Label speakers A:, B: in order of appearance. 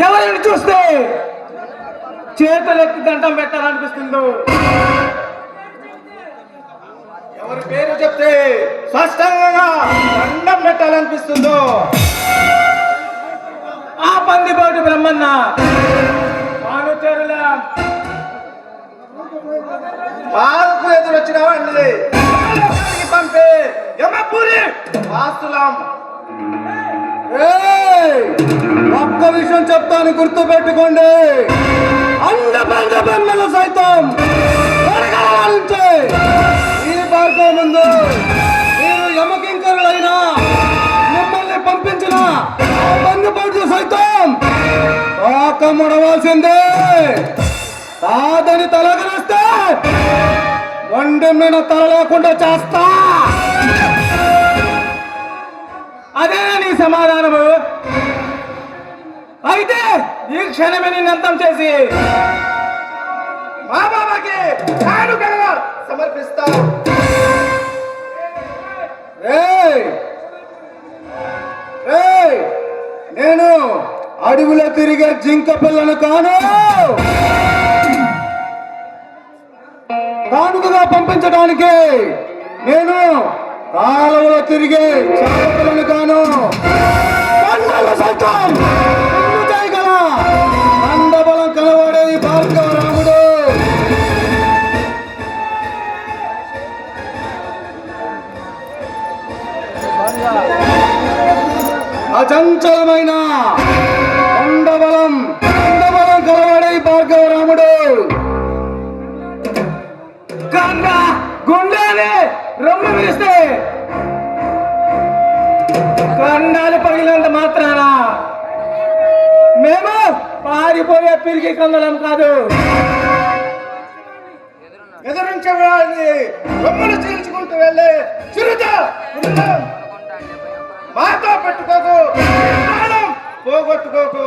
A: ఎవరిని చూస్తే చేతులెత్తి దండం పెట్టాలనిపిస్తుందో, ఎవరి పేరు చెప్తే స్పష్టంగా దండం పెట్టాలనిపిస్తుందో ఆ పందిపోటు బ్రహ్మన్న పానుచరుల బాధకు ఎదురొచ్చిన వాడిని పంపే యమపురి వాస్తులం. ఒక్క విషయం చెప్తాను, గుర్తు పెట్టుకోండి. అండబండలు సైతం ఈ భార్గవ ముందు మీరు యమకింకరులైనా మిమ్మల్ని పంపించిన బంధుపడుతు సైతం తాకముడవలసిందే. కాదని తలగలిస్తే వండి మీద తల లేకుండా చేస్తా. అదేనా నీ సమాధానము? అయితే ఈ క్షణమే నిన్ను అంతం చేసి మా బాబాకి కానుకగా సమర్పిస్తా. నేను అడవిలో తిరిగే జింక పిల్లను కాను, కానుకగా పంపించడానికి నేను కాలువలో తిరిగే చేపలను కాను. సైతం చేయగల అండబలం కలవాడే భార్గవ రాముడు. అచంచలమైన అండబలం కలవాడే భార్గవ రాముడు. కన్నా గుండెని రొమ్ము విరిస్తే కండాలు పగిలినంత మాత్రాన మేము పారిపోయే పిరిగి కందలం కాదు. ఎదురించే రొమ్ములు చీల్చుకుంటూ వెళ్ళే చిరుత మాతో పెట్టుకోకు, పోగొట్టుకోకు.